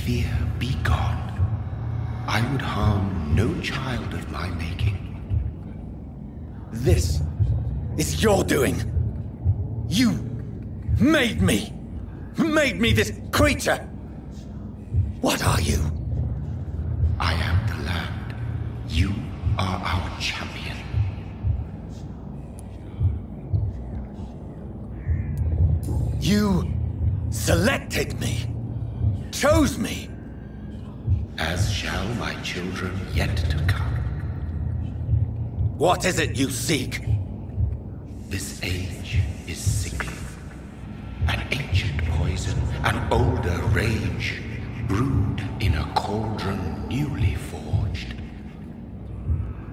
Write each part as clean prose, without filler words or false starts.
fear be gone. I would harm no child of my making. This is your doing. You made me. Made me this creature. What are you? I am the land. You are our champion. You selected me. Chose me. As shall my children yet to come. What is it you seek? This age is sickly. An ancient poison, an older rage, brewed in a cauldron newly forged.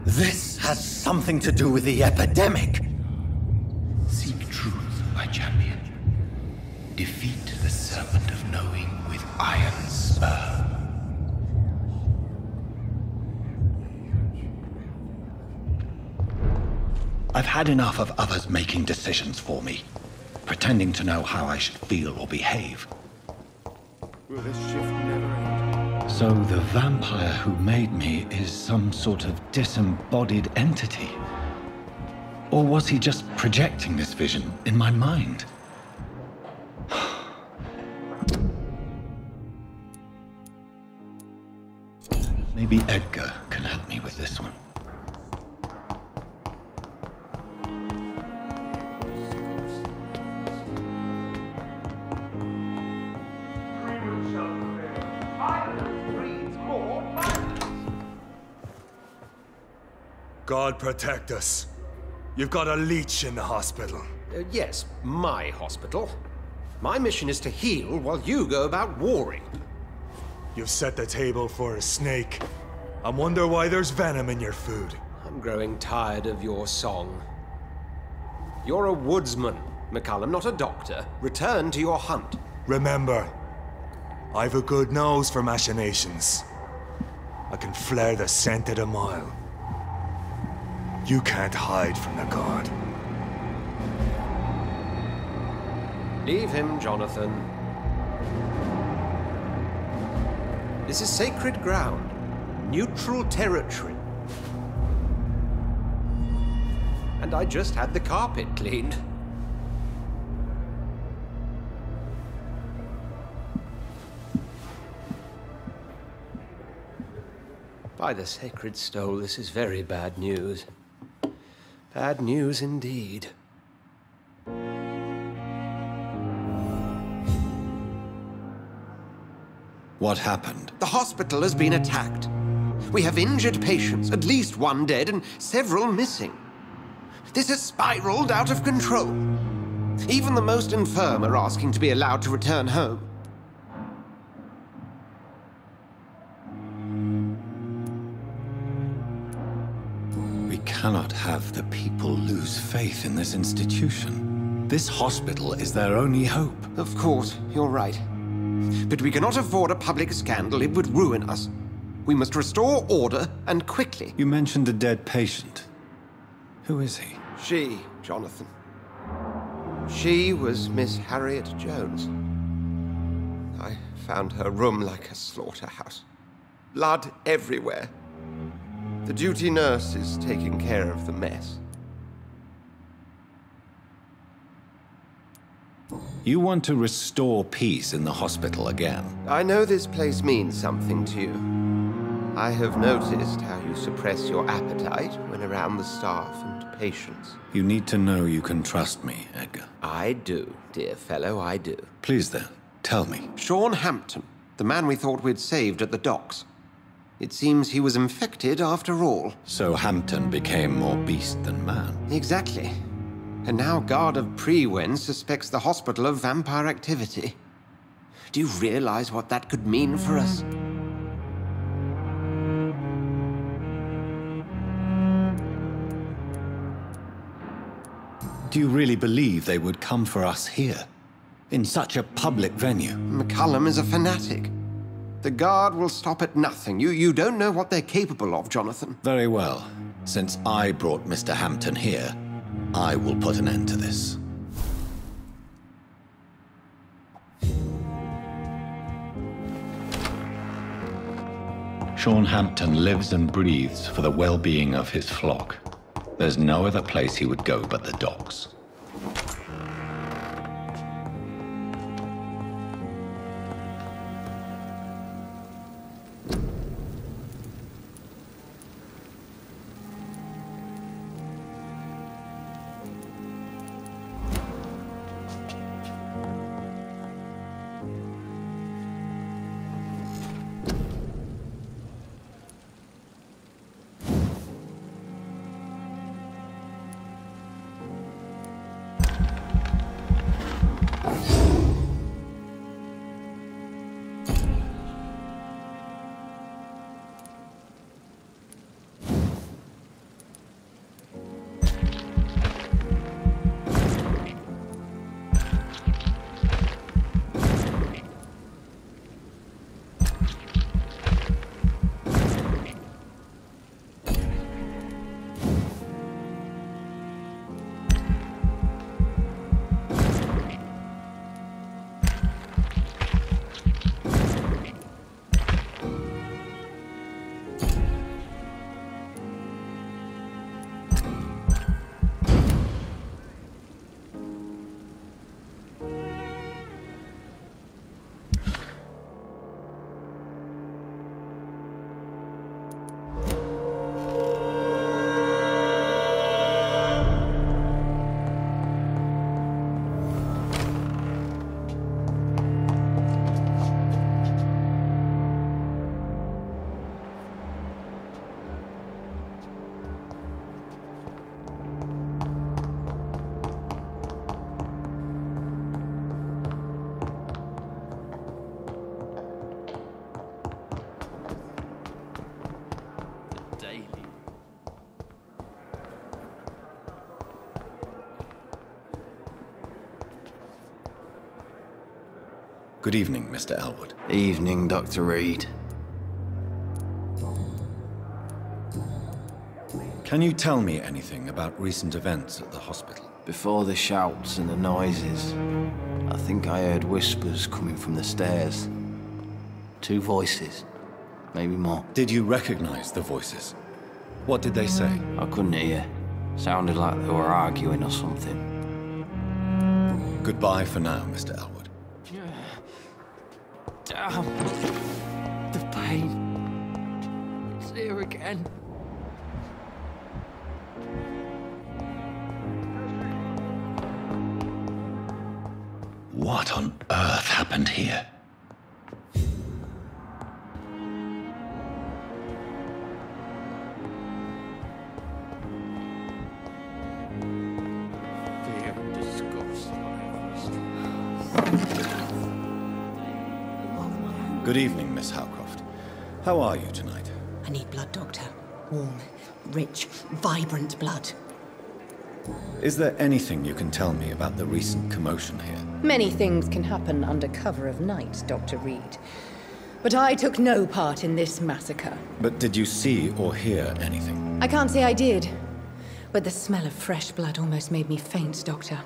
This has something to do with the epidemic. Seek truth, my champion. Defeat the serpent of knowing with iron spur. I've had enough of others making decisions for me, pretending to know how I should feel or behave. Will this shift never end? So the vampire who made me is some sort of disembodied entity? Or was he just projecting this vision in my mind? Maybe Edgar can help me with this one. God protect us. You've got a leech in the hospital. Yes, my hospital. My mission is to heal while you go about warring. You've set the table for a snake. I wonder why there's venom in your food. I'm growing tired of your song. You're a woodsman, McCullum, not a doctor. Return to your hunt. Remember, I've a good nose for machinations. I can flare the scent at a mile. You can't hide from the god. Leave him, Jonathan. This is sacred ground. Neutral territory. And I just had the carpet cleaned. By the sacred stole, this is very bad news. Bad news indeed. What happened? The hospital has been attacked. We have injured patients, at least one dead and several missing. This has spiraled out of control. Even the most infirm are asking to be allowed to return home. We cannot have the people lose faith in this institution. This hospital is their only hope. Of course, you're right. But we cannot afford a public scandal. It would ruin us. We must restore order, and quickly. You mentioned a dead patient. Who is he? She, Jonathan. She was Miss Harriet Jones. I found her room like a slaughterhouse. Blood everywhere. The duty nurse is taking care of the mess. You want to restore peace in the hospital again? I know this place means something to you. I have noticed how you suppress your appetite when around the staff and patients. You need to know you can trust me, Edgar. I do, dear fellow, I do. Please then, tell me. Sean Hampton, the man we thought we'd saved at the docks. It seems he was infected after all. So Hampton became more beast than man. Exactly. And now Guard of Prewen suspects the hospital of vampire activity. Do you realize what that could mean for us? Do you really believe they would come for us here? In such a public venue? McCullum is a fanatic. The Guard will stop at nothing. You don't know what they're capable of, Jonathan. Very well. Since I brought Mr. Hampton here, I will put an end to this. Sean Hampton lives and breathes for the well-being of his flock. There's no other place he would go but the docks. Good evening, Mr. Elwood. Evening, Dr. Reed. Can you tell me anything about recent events at the hospital? Before the shouts and the noises, I think I heard whispers coming from the stairs. 2 voices, maybe more. Did you recognize the voices? What did they say? I couldn't hear. Sounded like they were arguing or something. Goodbye for now, Mr. Elwood. Damn. The pain. It's here again. What on earth happened here? Fear and disgust. Good evening, Miss Howcroft. How are you tonight? I need blood, Doctor. Warm, rich, vibrant blood. Is there anything you can tell me about the recent commotion here? Many things can happen under cover of night, Dr. Reed. But I took no part in this massacre. But did you see or hear anything? I can't say I did. But the smell of fresh blood almost made me faint, Doctor.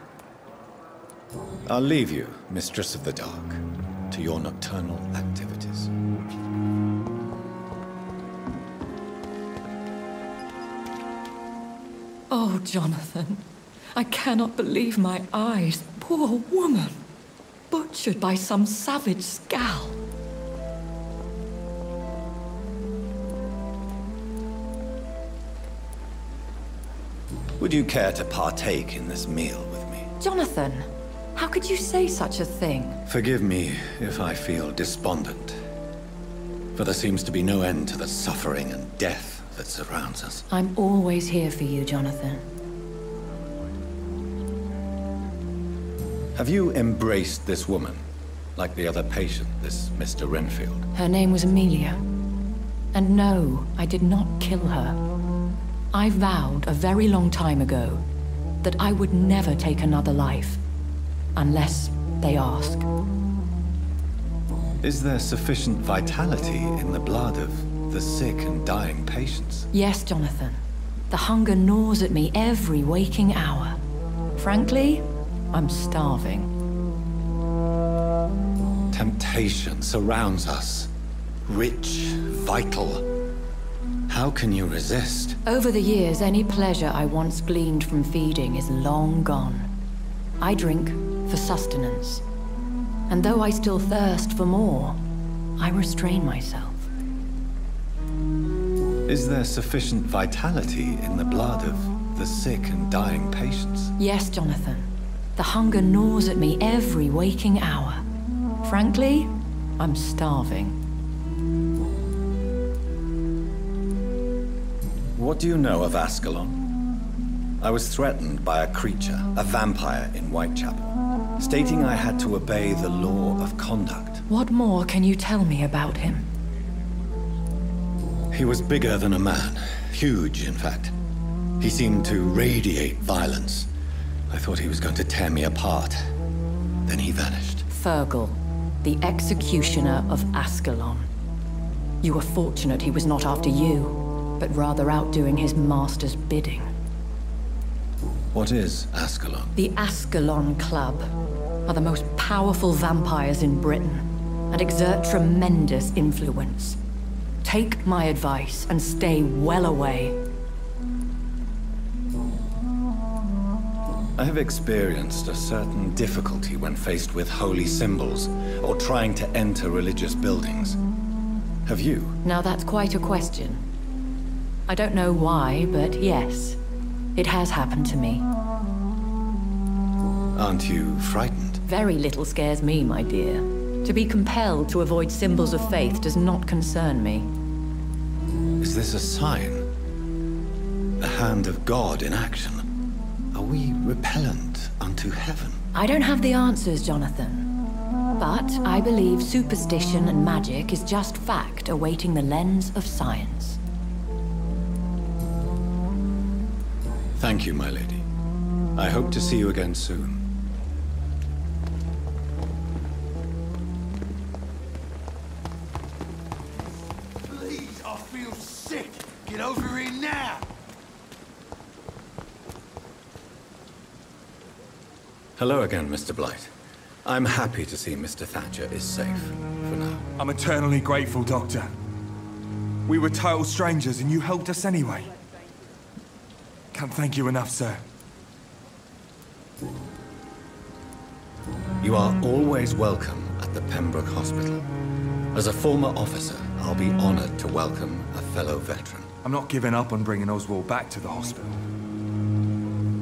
I'll leave you, Mistress of the Dark, to your nocturnal activities. Oh, Jonathan, I cannot believe my eyes. Poor woman, butchered by some savage scowl. Would you care to partake in this meal with me? Jonathan, how could you say such a thing? Forgive me if I feel despondent, for there seems to be no end to the suffering and death that surrounds us. I'm always here for you, Jonathan. Have you embraced this woman, like the other patient, this Mr. Renfield? Her name was Amelia. And no, I did not kill her. I vowed a very long time ago that I would never take another life, unless they ask. Is there sufficient vitality in the blood of the sick and dying patients? Yes, Jonathan. The hunger gnaws at me every waking hour. Frankly, I'm starving. Temptation surrounds us. rich, vital. How can you resist? Over the years, any pleasure I once gleaned from feeding is long gone. I drink for sustenance. And though I still thirst for more, I restrain myself. Is there sufficient vitality in the blood of the sick and dying patients? Yes, Jonathan. The hunger gnaws at me every waking hour. Frankly, I'm starving. What do you know of Ascalon? I was threatened by a creature, a vampire in Whitechapel, stating I had to obey the law of conduct. What more can you tell me about him? He was bigger than a man. Huge, in fact. He seemed to radiate violence. I thought he was going to tear me apart. Then he vanished. Fergal, the executioner of Ascalon. You were fortunate he was not after you, but rather out doing his master's bidding. What is Ascalon? The Ascalon Club are the most powerful vampires in Britain and exert tremendous influence. Take my advice and stay well away. I have experienced a certain difficulty when faced with holy symbols or trying to enter religious buildings. Have you? Now that's quite a question. I don't know why, but yes, it has happened to me. Aren't you frightened? Very little scares me, my dear. To be compelled to avoid symbols of faith does not concern me. Is this a sign? A hand of God in action? Are we repellent unto heaven? I don't have the answers, Jonathan. But I believe superstition and magic is just fact awaiting the lens of science. Thank you, my lady. I hope to see you again soon. Please, I feel sick. Get over here now. Hello again, Mr. Blight. I'm happy to see Mr. Thatcher is safe, for now. I'm eternally grateful, Doctor. We were total strangers and you helped us anyway. Can't thank you enough, sir. You are always welcome at the Pembroke Hospital. As a former officer, I'll be honored to welcome a fellow veteran. I'm not giving up on bringing Oswald back to the hospital.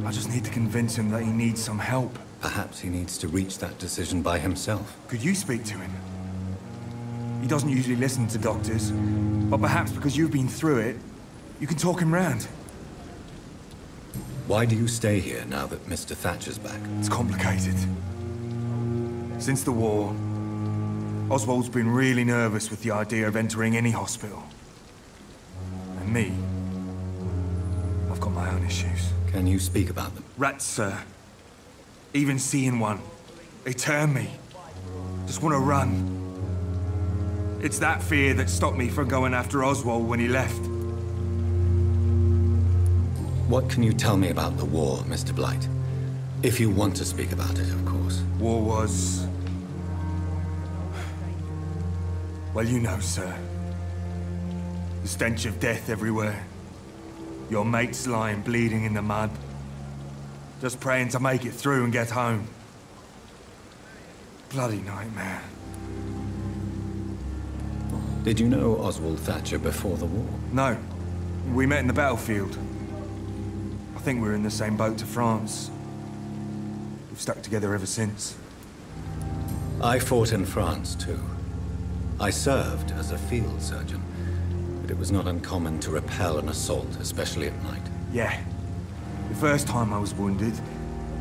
I just need to convince him that he needs some help. Perhaps he needs to reach that decision by himself. Could you speak to him? He doesn't usually listen to doctors, but perhaps because you've been through it, you can talk him round. Why do you stay here now that Mr. Thatcher's back? It's complicated. Since the war, Oswald's been really nervous with the idea of entering any hospital. And me, I've got my own issues. Can you speak about them? Rats, sir. Even seeing one, they turn me. Just want to run. It's that fear that stopped me from going after Oswald when he left. What can you tell me about the war, Mr. Blight? If you want to speak about it, of course. War was... well, you know, sir. The stench of death everywhere. Your mates lying bleeding in the mud. Just praying to make it through and get home. Bloody nightmare. Did you know Oswald Thatcher before the war? No. We met in the battlefield. I think we were in the same boat to France. We've stuck together ever since. I fought in France, too. I served as a field surgeon, but it was not uncommon to repel an assault, especially at night. Yeah. The first time I was wounded,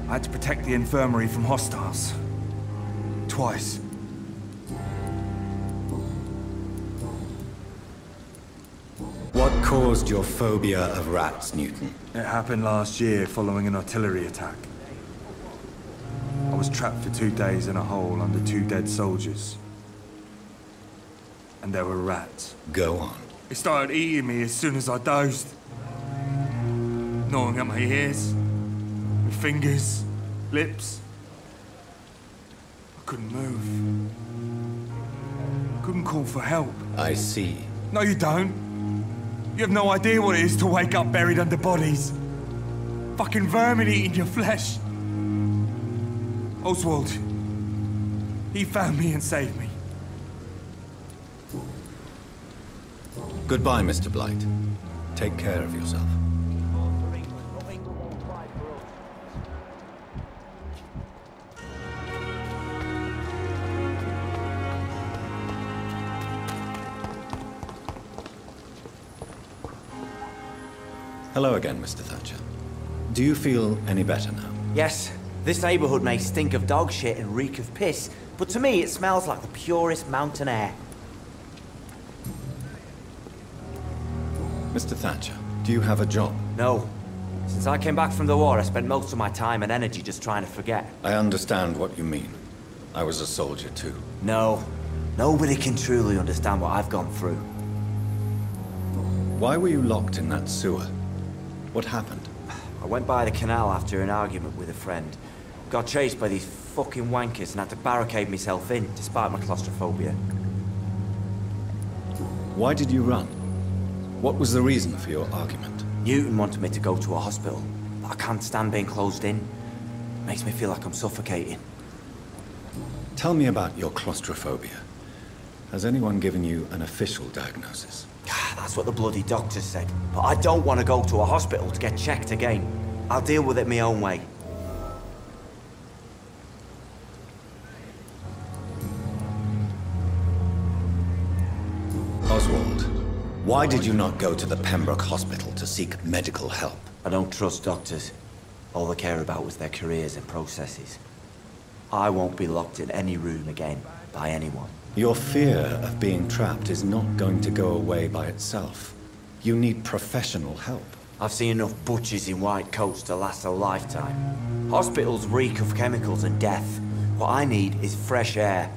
I had to protect the infirmary from hostiles. Twice. What caused your phobia of rats, Newton? It happened last year following an artillery attack. I was trapped for 2 days in a hole under 2 dead soldiers. And there were rats. Go on. They started eating me as soon as I dozed. Gnawing at my ears, my fingers, lips. I couldn't move. couldn't call for help. I see. No, you don't. You have no idea what it is to wake up buried under bodies. Fucking vermin eating your flesh. Oswald, he found me and saved me. Goodbye, Mr. Blight. Take care of yourself. Hello again, Mr. Thatcher. Do you feel any better now? Yes. This neighborhood may stink of dog shit and reek of piss, but to me it smells like the purest mountain air. Mr. Thatcher, do you have a job? No. Since I came back from the war, I spent most of my time and energy just trying to forget. I understand what you mean. I was a soldier too. No. Nobody can truly understand what I've gone through. Why were you locked in that sewer? What happened? I went by the canal after an argument with a friend. Got chased by these fucking wankers and had to barricade myself in, despite my claustrophobia. Why did you run? What was the reason for your argument? Newton wanted me to go to a hospital, but I can't stand being closed in. It makes me feel like I'm suffocating. Tell me about your claustrophobia. Has anyone given you an official diagnosis? That's what the bloody doctors said. But I don't want to go to a hospital to get checked again. I'll deal with it my own way. Oswald, why did you not go to the Pembroke Hospital to seek medical help? I don't trust doctors. All they care about was their careers and processes. I won't be locked in any room again by anyone. Your fear of being trapped is not going to go away by itself. You need professional help. I've seen enough butchers in white coats to last a lifetime. Hospitals reek of chemicals and death. What I need is fresh air.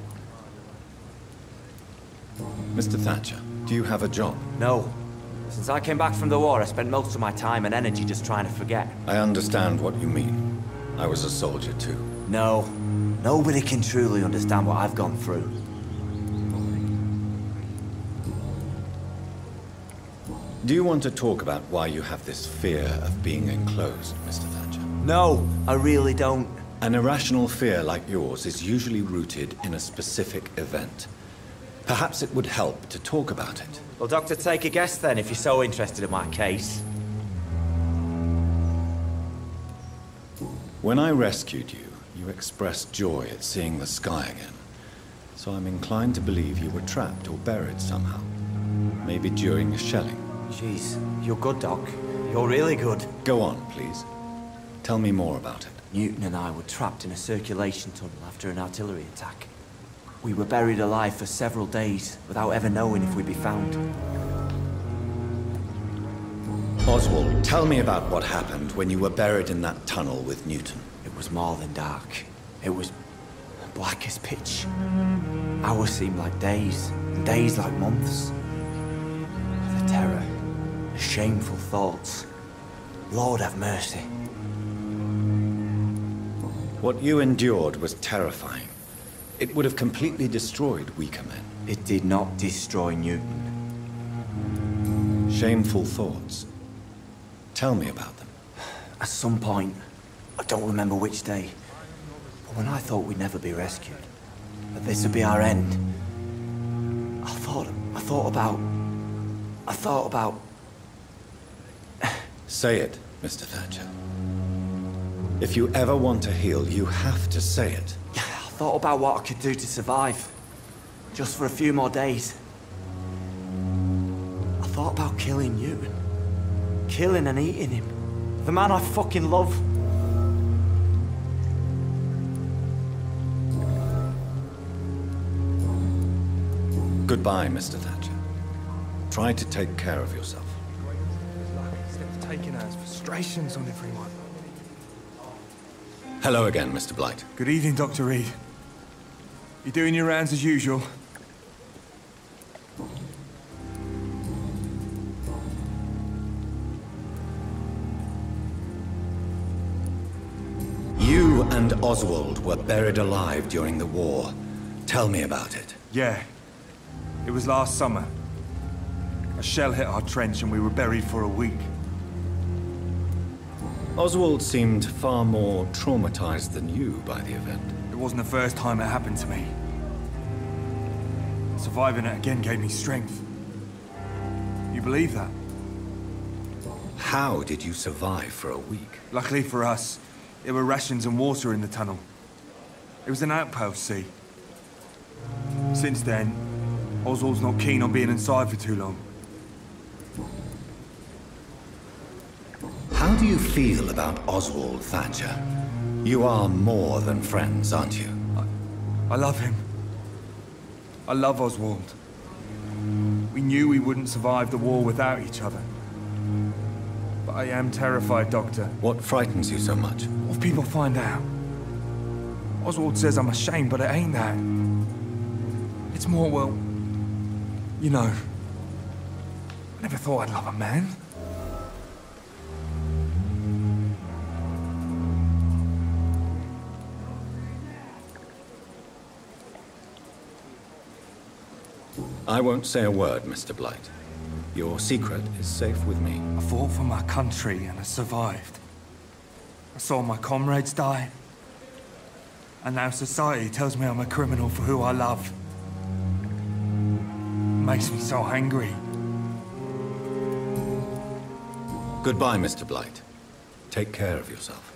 Mr. Thatcher, do you have a job? No. Since I came back from the war, I spent most of my time and energy just trying to forget. I understand what you mean. I was a soldier too. No. Nobody can truly understand what I've gone through. Do you want to talk about why you have this fear of being enclosed, Mr. Thatcher? No, I really don't. An irrational fear like yours is usually rooted in a specific event. Perhaps it would help to talk about it. Well, Doctor, take a guess then, if you're so interested in my case. When I rescued you, you expressed joy at seeing the sky again. So I'm inclined to believe you were trapped or buried somehow. Maybe during a shelling. Jeez, you're good, Doc. You're really good. Go on, please. Tell me more about it. Newton and I were trapped in a circulation tunnel after an artillery attack. We were buried alive for several days without ever knowing if we'd be found. Oswald, tell me about what happened when you were buried in that tunnel with Newton. It was more than dark. It was black as pitch. Hours seemed like days, and days like months. The terror, the shameful thoughts. Lord have mercy. What you endured was terrifying. It would have completely destroyed weaker men. It did not destroy Newton. Shameful thoughts. Tell me about them. At some point, I don't remember which day, but when I thought we'd never be rescued, that this would be our end, I thought about... Say it, Mr. Thatcher. If you ever want to heal, you have to say it. I thought about what I could do to survive, just for a few more days. I thought about killing Newton. Killing and eating him. The man I fucking love. Goodbye, Mr. Thatcher. Try to take care of yourself. Instead of taking out his frustrations on everyone. Hello again, Mr. Blight. Good evening, Dr. Reed. You doing your rounds as usual? You and Oswald were buried alive during the war. Tell me about it. Yeah. It was last summer. A shell hit our trench and we were buried for a week. Oswald seemed far more traumatized than you by the event. It wasn't the first time it happened to me. Surviving it again gave me strength. You believe that? How did you survive for a week? Luckily for us, there were rations and water in the tunnel. It was an outpost, see? Since then, Oswald's not keen on being inside for too long. How do you feel about Oswald Thatcher? You are more than friends, aren't you? I love him. I love Oswald. We knew we wouldn't survive the war without each other. But I am terrified, Doctor. What frightens you so much? What if people find out? Oswald says I'm ashamed, but it ain't that. It's more, well, you know, I never thought I'd love a man. I won't say a word, Mr. Blight. Your secret is safe with me. I fought for my country and I survived. I saw my comrades die. And now society tells me I'm a criminal for who I love. It makes me so angry. Goodbye, Mr. Blight. Take care of yourself.